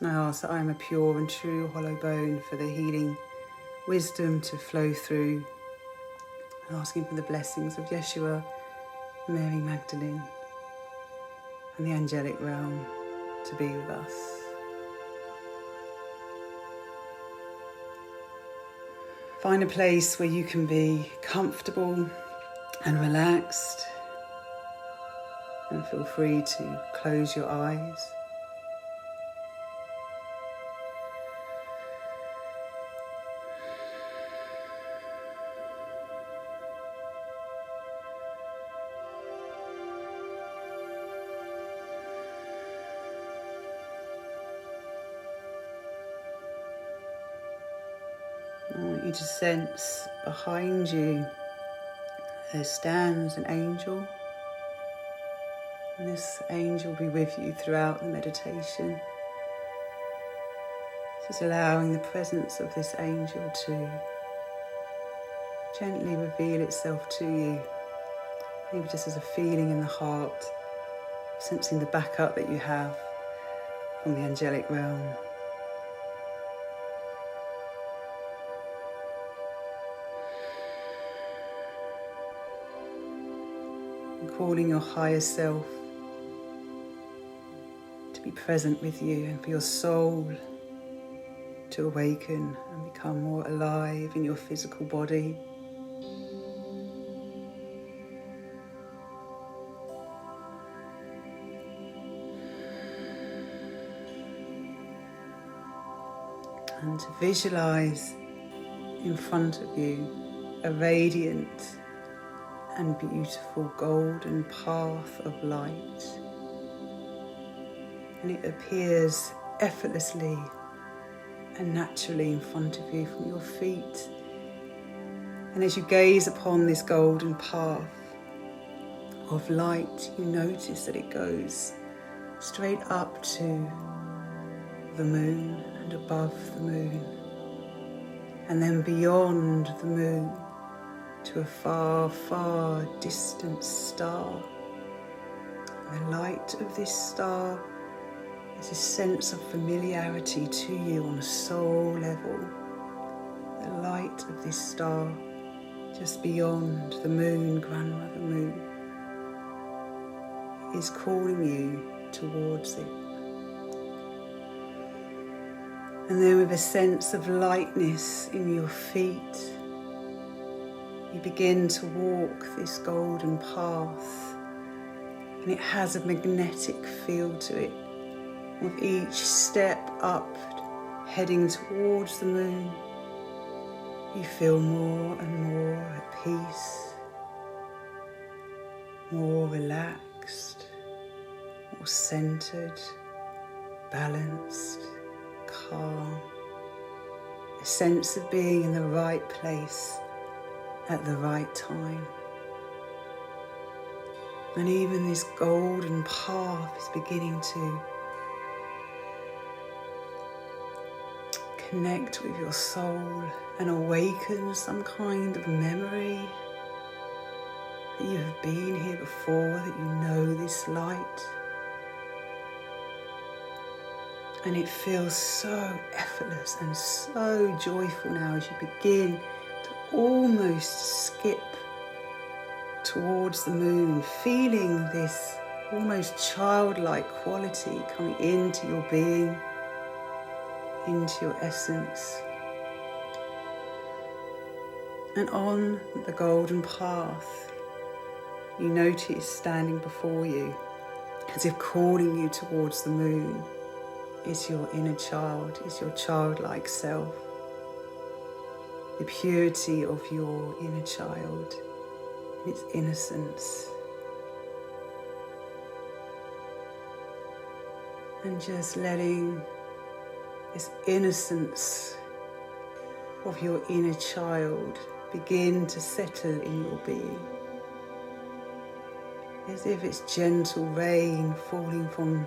And I ask that I am a pure and true hollow bone for the healing wisdom to flow through. And asking for the blessings of Yeshua Mary Magdalene and the angelic realm to be with us. Find a place where you can be comfortable and relaxed, and feel free to close your eyes. I want you to sense behind you there stands an angel, and this angel will be with you throughout the meditation. Just allowing the presence of this angel to gently reveal itself to you, maybe just as a feeling in the heart, sensing the backup that you have from the angelic realm. Calling your higher self to be present with you and for your soul to awaken and become more alive in your physical body. And to visualize in front of you a radiant and beautiful golden path of light, and it appears effortlessly and naturally in front of you from your feet. And as you gaze upon this golden path of light, you notice that it goes straight up to the moon and above the moon, and then beyond the moon to a far, far distant star. And the light of this star is a sense of familiarity to you on a soul level. The light of this star just beyond the moon, grandmother moon, is calling you towards it. And then with a sense of lightness in your feet, you begin to walk this golden path, and it has a magnetic feel to it. With each step up, heading towards the moon, you feel more and more at peace, more relaxed, more centered, balanced, calm. A sense of being in the right place at the right time. And even this golden path is beginning to connect with your soul and awaken some kind of memory that you have been here before, that you know this light. And it feels so effortless and so joyful now as you begin to almost skip towards the moon, feeling this almost childlike quality coming into your being, into your essence. And on the golden path, you notice standing before you, as if calling you towards the moon, is your inner child, is your childlike self. The purity of your inner child, its innocence. And just letting this innocence of your inner child begin to settle in your being. As if it's gentle rain falling from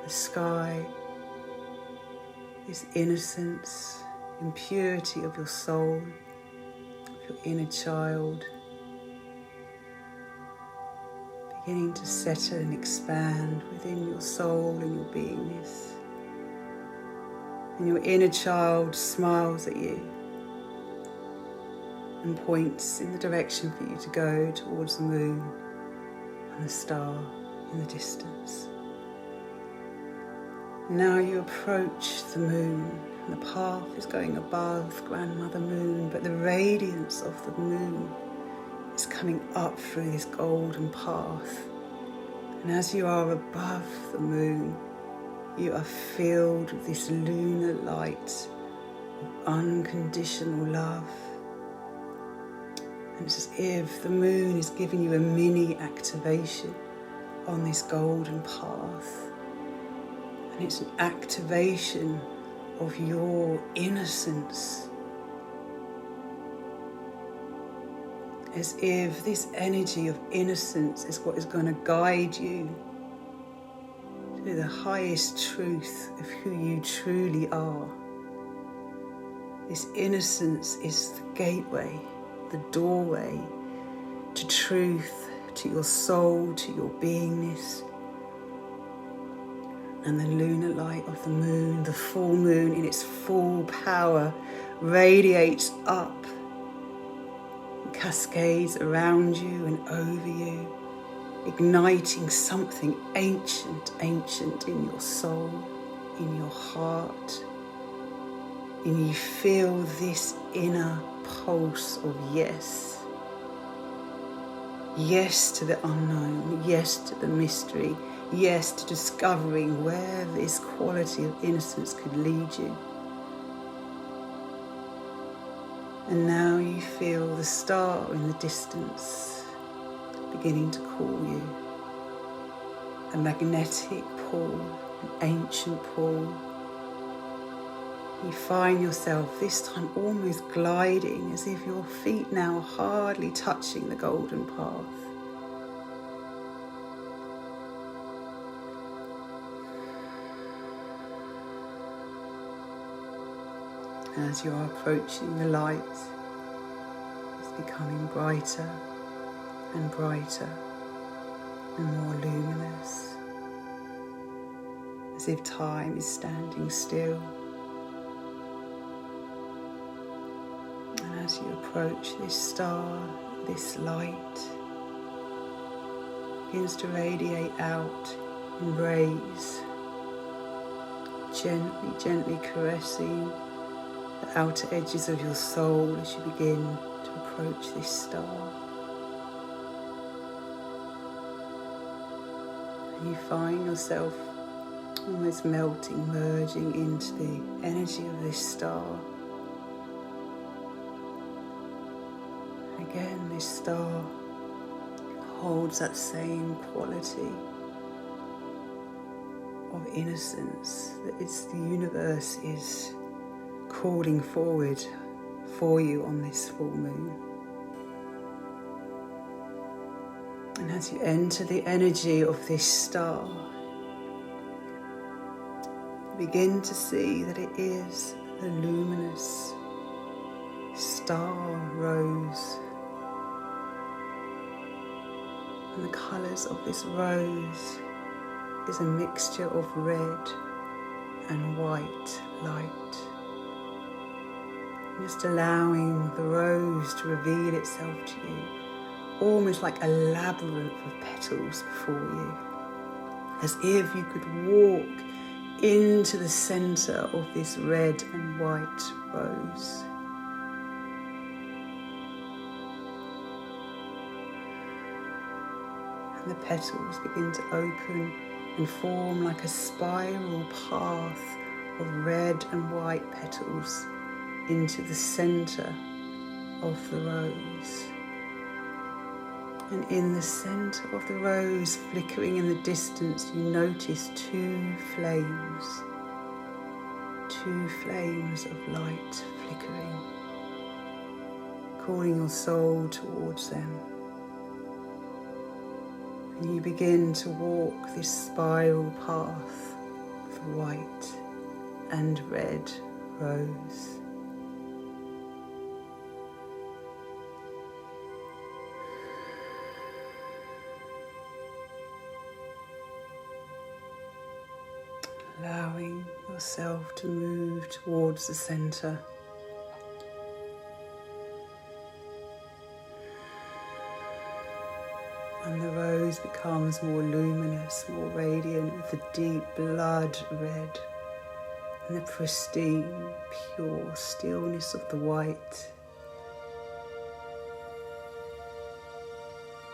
the sky. This innocence and purity of your soul, of your inner child, beginning to settle and expand within your soul and your beingness. And your inner child smiles at you and points in the direction for you to go towards the moon and the star in the distance. Now you approach the moon, and the path is going above Grandmother Moon, but the radiance of the moon is coming up through this golden path. And as you are above the moon, you are filled with this lunar light of unconditional love. And it's as if the moon is giving you a mini activation on this golden path. And it's an activation of your innocence. As if this energy of innocence is what is going to guide you to the highest truth of who you truly are. This innocence is the gateway, the doorway to truth, to your soul, to your beingness. And the lunar light of the moon, the full moon in its full power, radiates up, and cascades around you and over you, igniting something ancient in your soul, in your heart. And you feel this inner pulse of yes. Yes to the unknown, yes to the mystery, yes to discovering where this quality of innocence could lead you. And now you feel the star in the distance beginning to call you. A magnetic pull, an ancient pull. You find yourself this time almost gliding, as if your feet now hardly touching the golden path. As you are approaching the light, it's becoming brighter and brighter and more luminous, as if time is standing still. And as you approach this star, this light begins to radiate out in rays, gently caressing the outer edges of your soul as you begin to approach this star. And you find yourself almost melting, merging into the energy of this star. Again, this star holds that same quality of innocence that the universe is calling forward for you on this full moon. And as you enter the energy of this star, begin to see that it is the luminous star rose. And the colours of this rose is a mixture of red and white light. Just allowing the rose to reveal itself to you, almost like a labyrinth of petals before you, as if you could walk into the centre of this red and white rose. And the petals begin to open and form like a spiral path of red and white petals into the centre of the rose. And in the centre of the rose, flickering in the distance, you notice two flames of light flickering, calling your soul towards them. And you begin to walk this spiral path of the white and red rose. allowing yourself to move towards the center. And the rose becomes more luminous, more radiant, with the deep blood red and the pristine, pure stillness of the white.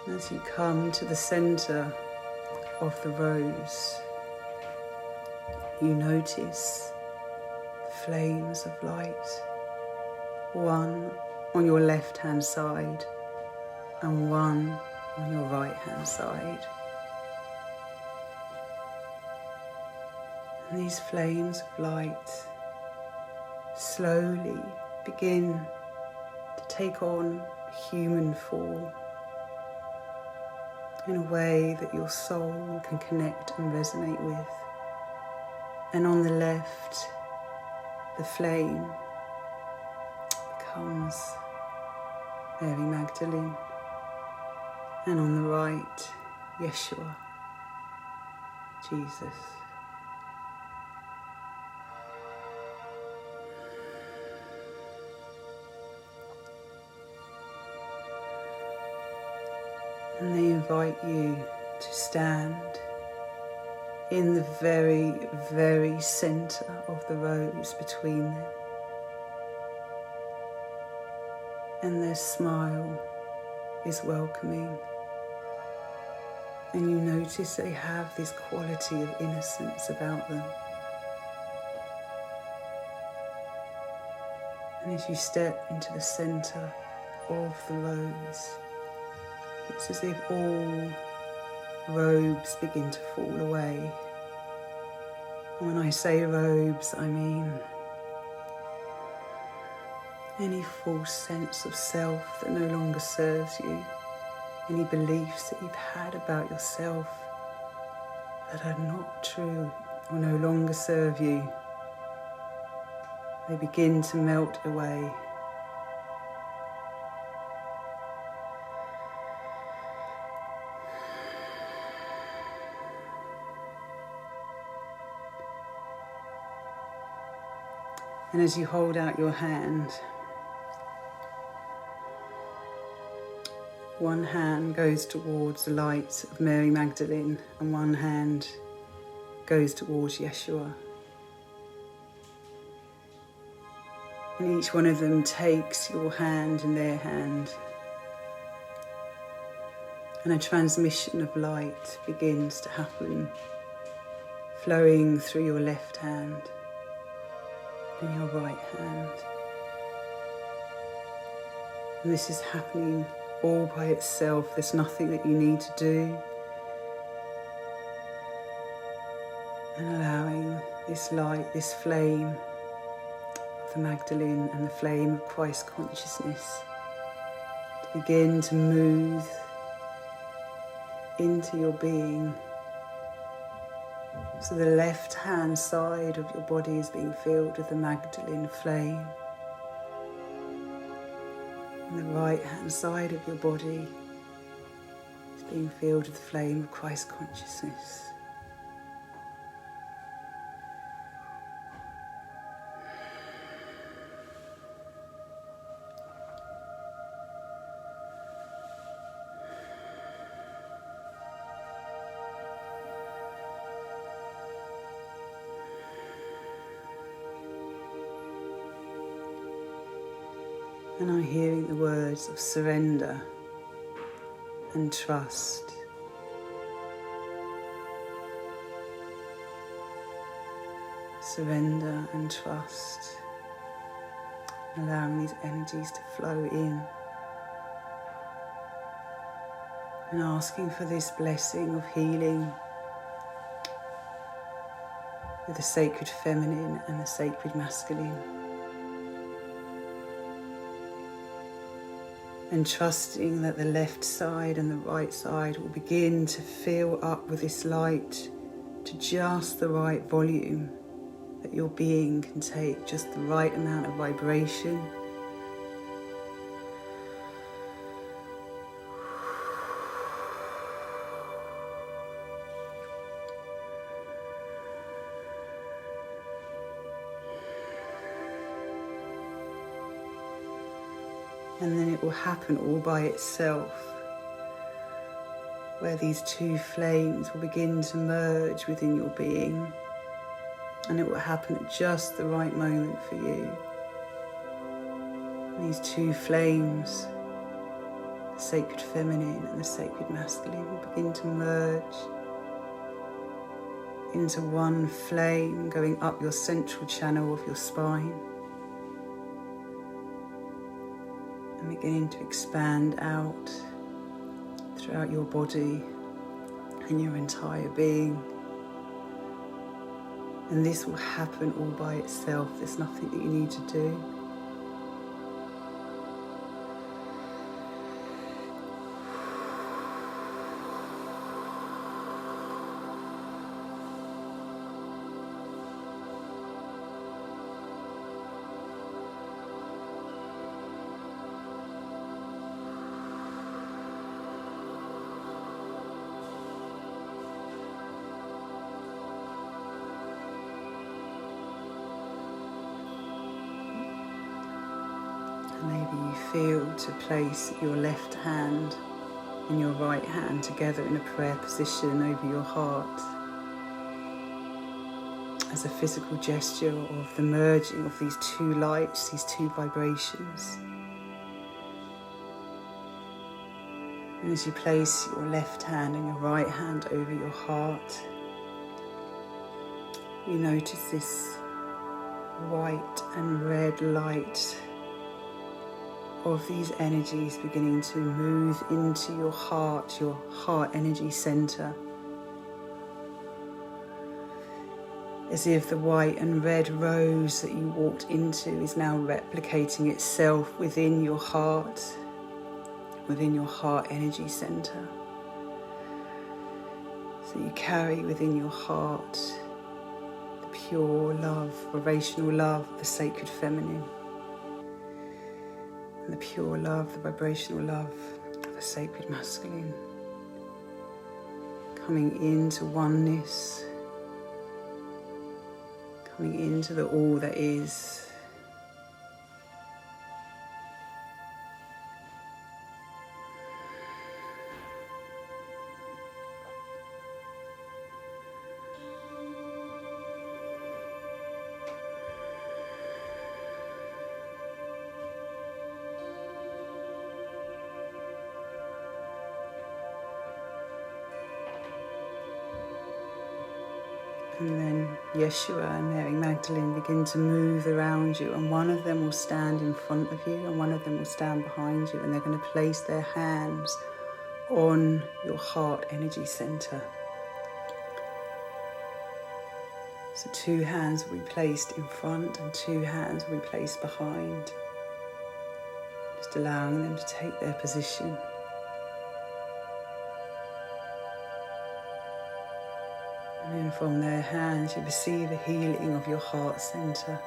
As you come to the center of the rose, you notice flames of light, one on your left-hand side and one on your right-hand side. And these flames of light slowly begin to take on human form in a way that your soul can connect and resonate with. And on the left, the flame becomes Mary Magdalene. And on the right, Yeshua, Jesus. And they invite you to stand in the very, very center of the rose between them. And their smile is welcoming. And you notice they have this quality of innocence about them. And as you step into the center of the rose, it's as if all robes begin to fall away. And when I say robes, I mean any false sense of self that no longer serves you, any beliefs that you've had about yourself that are not true or no longer serve you. They begin to melt away. And as you hold out your hand, one hand goes towards the light of Mary Magdalene and one hand goes towards Yeshua. And each one of them takes your hand in their hand. And a transmission of light begins to happen, flowing through your left hand and your right hand. And this is happening all by itself. There's nothing that you need to do. And allowing this light, this flame of the Magdalene and the flame of Christ consciousness to begin to move into your being. So the left-hand side of your body is being filled with the Magdalene flame. And the right-hand side of your body is being filled with the flame of Christ consciousness. And I'm hearing the words of surrender and trust. Surrender and trust. Allowing these energies to flow in. And asking for this blessing of healing with the sacred feminine and the sacred masculine. And trusting that the left side and the right side will begin to fill up with this light to just the right volume that your being can take, just the right amount of vibration. And then it will happen all by itself, where these two flames will begin to merge within your being. And it will happen at just the right moment for you. And these two flames, the sacred feminine and the sacred masculine, will begin to merge into one flame going up your central channel of your spine and beginning to expand out throughout your body and your entire being. And this will happen all by itself. There's nothing that you need to do. Maybe you feel to place your left hand and your right hand together in a prayer position over your heart as a physical gesture of the merging of these two lights, these two vibrations. And as you place your left hand and your right hand over your heart, you notice this white and red light of these energies beginning to move into your heart energy center. As if the white and red rose that you walked into is now replicating itself within your heart energy center. So you carry within your heart the pure love, vibrational love of the sacred feminine. And the pure love, the vibrational love of the sacred masculine, coming into oneness, coming into the all that is. And then Yeshua and Mary Magdalene begin to move around you, and one of them will stand in front of you and one of them will stand behind you, and they're going to place their hands on your heart energy center. So two hands will be placed in front and two hands will be placed behind, just allowing them to take their position. And then from their hands you receive a healing of your heart center.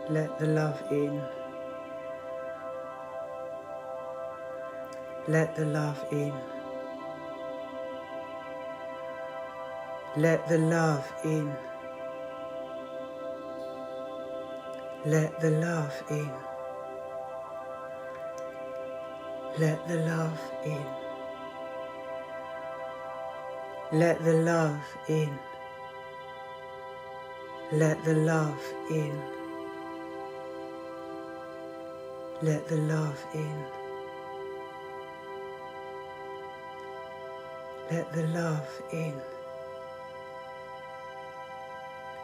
Let the love in. Let the love in. Let the love in. Let the love in. Let the love in. Let the love in. Let the love in. Let the love in. Let the love in.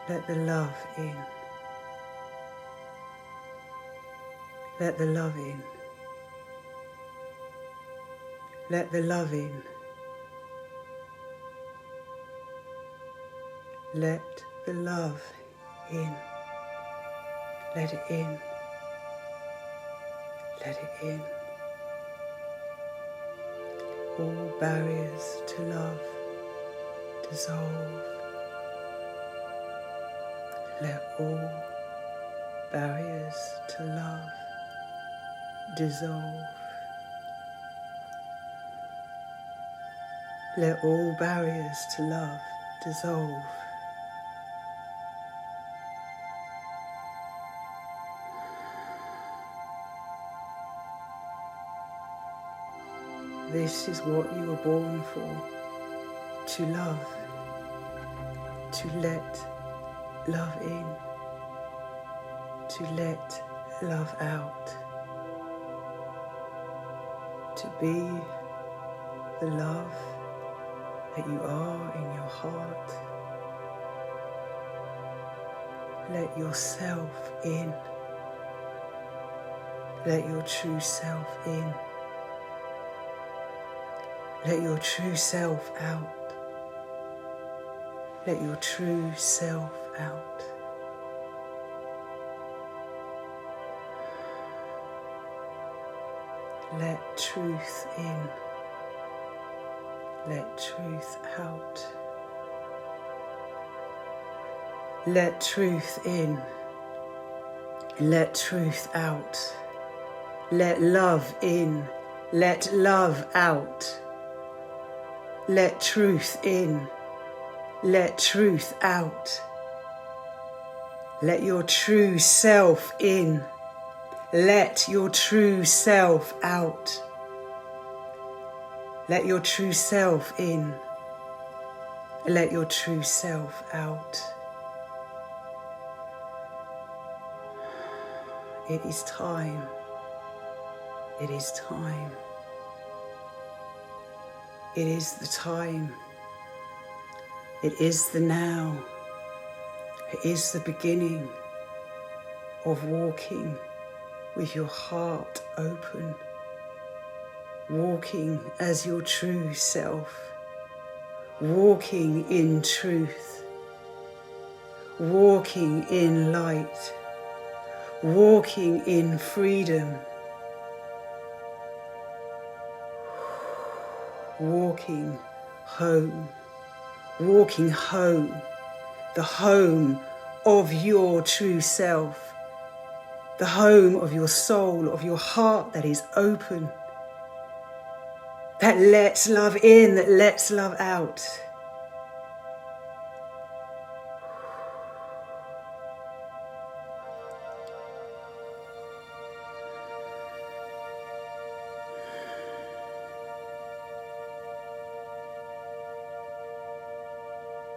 Let the love in. Let the love in. Let the love in. Let the love in. Let it in. Let it in. All barriers to love dissolve. Let all barriers to love dissolve. Let all barriers to love dissolve. This is what you were born for, to love, to let love in, to let love out, to be the love that you are in your heart. Let yourself in. Let your true self in. Let your true self out. Let your true self out. Let truth in. Let truth out. Let truth in. Let truth out. Let love in. Let love out. Let truth in. Let truth out. Let your true self in. Let your true self out. Let your true self in. Let your true self out. It is time. It is time. It is the time. It is the now. It is the beginning of walking with your heart open, walking as your true self, walking in truth, walking in light, walking in freedom, walking home, the home of your true self, the home of your soul, of your heart that is open, that lets love in, that lets love out.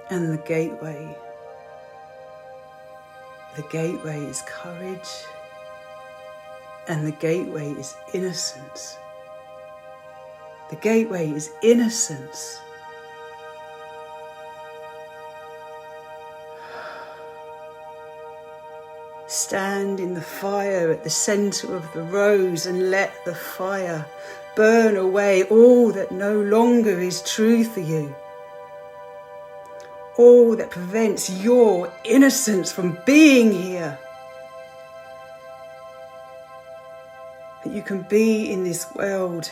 And the gateway is courage, and the gateway is innocence. The gateway is innocence. Stand in the fire at the center of the rose and let the fire burn away all that no longer is true for you. All that prevents your innocence from being here. That you can be in this world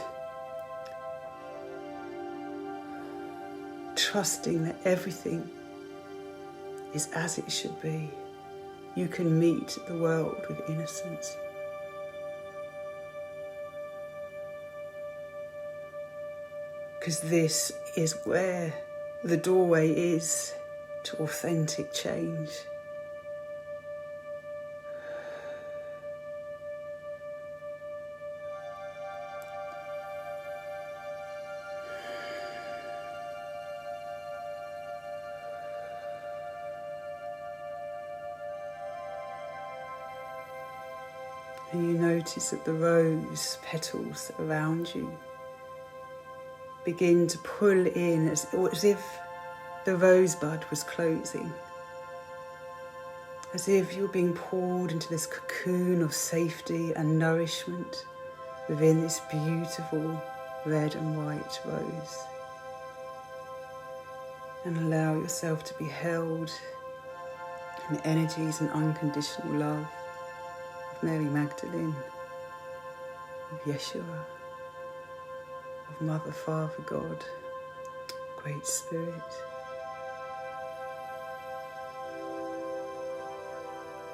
trusting that everything is as it should be. You can meet the world with innocence. Because this is where the doorway is to authentic change. And you notice that the rose petals around you begin to pull in as if the rosebud was closing. as if you're being poured into this cocoon of safety and nourishment within this beautiful red and white rose. And allow yourself to be held in the energies and unconditional love of Mary Magdalene, of Yeshua, of Mother, Father, God, Great Spirit.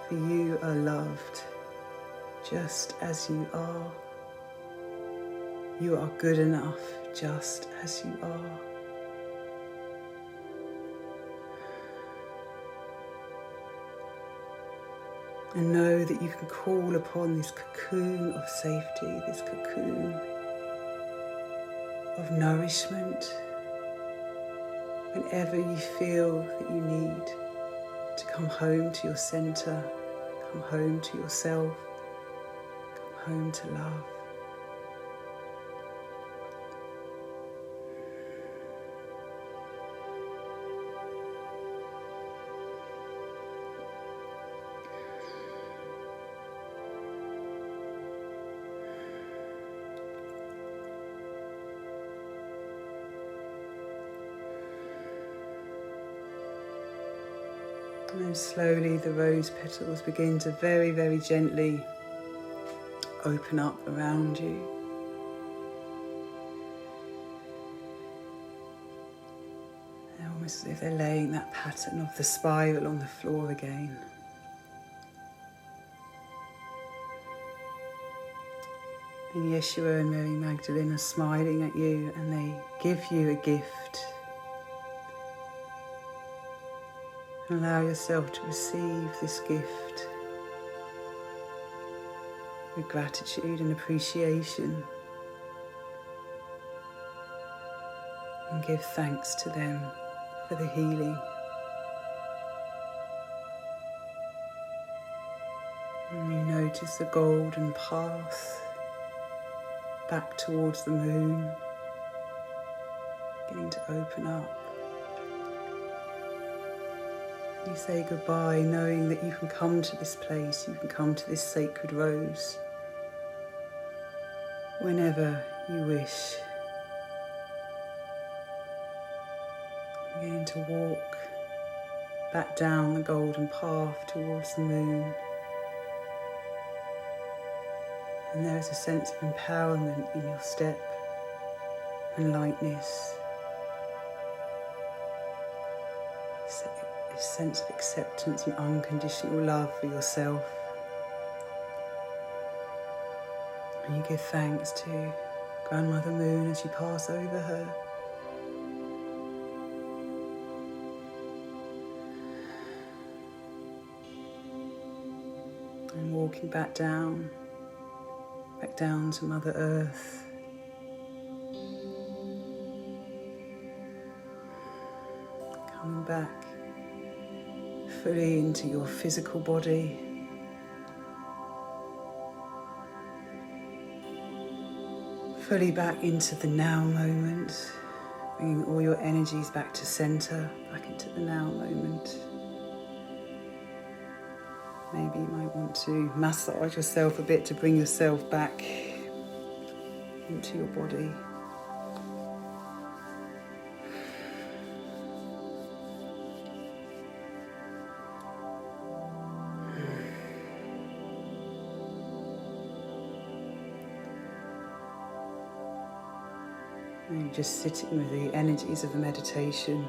For you are loved just as you are. You are good enough just as you are. And know that you can call upon this cocoon of safety, this cocoon of nourishment, whenever you feel that you need to come home to your center, come home to yourself, come home to love. And then slowly the rose petals begin to very, very gently open up around you. They're almost as if they're laying that pattern of the spiral on the floor again. And Yeshua and Mary Magdalene are smiling at you, and they give you a gift. Allow yourself to receive this gift with gratitude and appreciation, and give thanks to them for the healing. And you notice the golden path back towards the moon beginning to open up. You say goodbye, knowing that you can come to this place, you can come to this sacred rose whenever you wish. Beginning to walk back down the golden path towards the moon. And there is a sense of empowerment in your step and lightness. This sense of acceptance and unconditional love for yourself. And you give thanks to Grandmother Moon as you pass over her. And walking back down to Mother Earth. Coming back fully into your physical body. Fully back into the now moment, bringing all your energies back to center, back into the now moment. Maybe you might want to massage yourself a bit to bring yourself back into your body. And just sitting with the energies of the meditation.